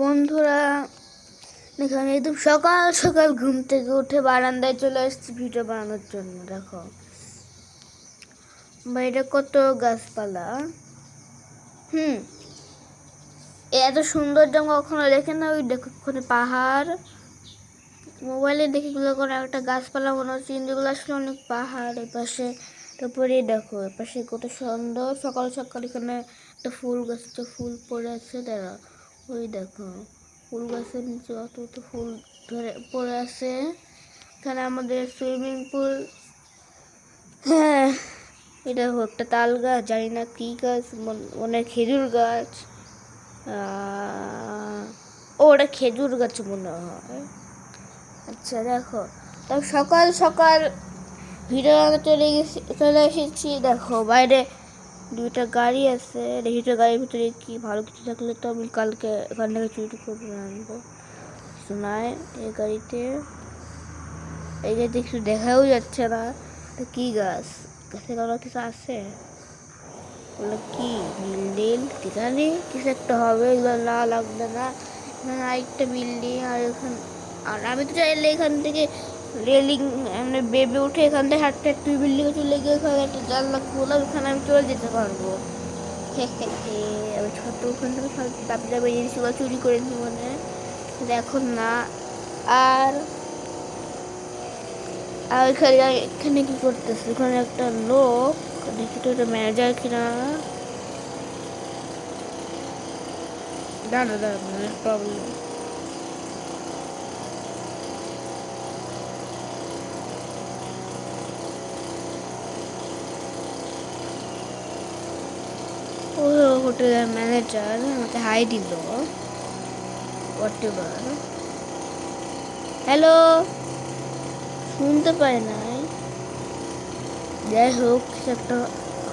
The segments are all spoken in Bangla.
বন্ধুরা, এখানে একদম সকাল সকাল ঘুম থেকে উঠে বারান্দায় চলে আসছি ভিডিও বানানোর জন্য। দেখো বাইরে কত গাছপালা। এত সুন্দর জঙ্গল কখনো দেখে না। ওই দেখো ওখানে পাহাড়, মোবাইলে দেখে গুলো করে একটা গাছপালা মনে হচ্ছে, যেগুলো আসলে অনেক পাহাড়। এপাশে তারপরে দেখো এপাশে কত সুন্দর সকাল সকাল এখানে একটা ফুল গাছটা ফুল পড়ে আছে। দাঁড়া, ওই দেখো ফুল গাছের নিচে অত ফুল ধরে পড়ে আছে। এখানে আমাদের সুইমিং পুল। হ্যাঁ, এটা একটা তাল গাছ, জানি না কি গাছ, মনে হয় খেজুর গাছ। ওটা খেজুর গাছ মনে হয়। আচ্ছা দেখো, তাও সকাল সকাল ভিডিও চলে এসেছি। দেখো বাইরে দুইটা গাড়ি আছে, দুইটা গাড়ির ভিতরে কি ভালো কিছু থাকলে তো আমি কালকে এখান থেকে চুরি করে আনবো। শোনায় এই গাড়িতে, এই গাড়িতে কিছু দেখাও যাচ্ছে না। কি গাছ, গাছে কোনো কিছু আছে? ওগুলো কি বিল্ডিং ঠিকানি কিছু একটা হবে, এগুলো না লাগবে না। এখানে আরেকটা বিল্ডিং, আর আমি তো চাইলে এখান থেকে রেলিং মানে বেবে উঠে এখান থেকে হাঁটতে হাঁটতে বিল্ডিংয়ে চলে গিয়ে ওখানে একটা জানলা খোলা, ওখানে আমি চলে যেতে পারবো। আমি ছোট ওখান থেকে দাবি দাবি জিনিসগুলো চুরি করে নিই মনে, এখন না। আর এখানে কি করতেছে? ওখানে একটা লোক, দেখি তো এটা ম্যানেজার কিনা। দাঁড়া প্রবলেম। ও হোটেলের ম্যানেজার আমাকে হাই দিল। হোয়াটএভার। হ্যালো, শুনতে পাই নাই। যাই হোক কিছু একটা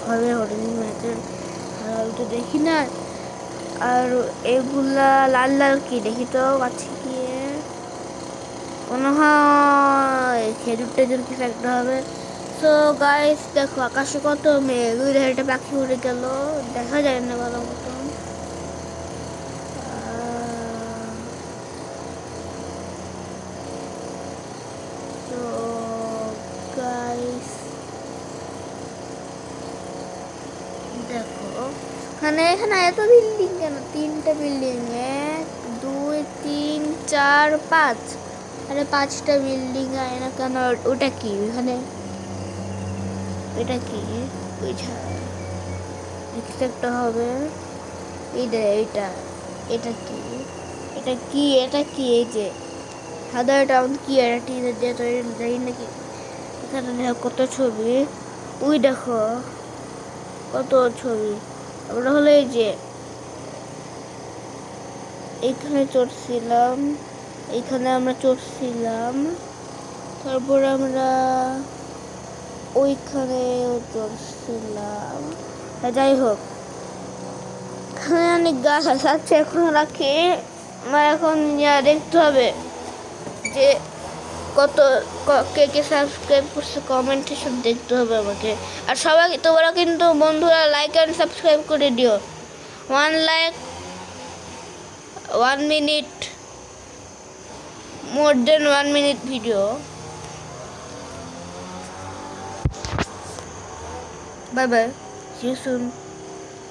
হবে হোটেল ম্যানেজার, তো দেখি না। আর এগুলা লাল লাল কি দেখি তো আছে কি, মনে হয় খেজুর টেজুর কিছু একটা হবে। তো গাইস দেখো আকাশে কত মেঘ, ওই একটা পাখি উড়ে গেল, দেখা যায় না ভালো মতন। তো গাইস দেখো এখানে এত বিল্ডিং কেন? তিনটা বিল্ডিং, 1 2 3 4 5। আরে 5টা বিল্ডিং আয় না কেন? ওটা কি ওখানে? এটা কি? ওই কিছু একটা হবে। এটা এটা কি? এটা কি? এটা কি? এই যে সাদা টাউন কি? এটা টিনের দিয়ে তৈরি জানি নাকি। এখানে দেখো কত ছবি, ওই দেখো কত ছবি। আমরা হলো এই যে এইখানে চড়ছিলাম, এইখানে আমরা চড়ছিলাম, তারপর আমরা ওইখানে চড়ছিলাম। যাই হোক এখানে অনেক গাছ আছে, এখন রাখি। আমার এখন দেখতে হবে যে কত কে কে সাবস্ক্রাইব করছে, কমেন্টে সব দেখতে হবে আমাকে। আর সবাই তোমরা কিন্তু বন্ধুরা লাইক অ্যান্ড সাবস্ক্রাইব করে দিও। 1 like 1 minute, more than 1 minute video. Bye bye, see you soon.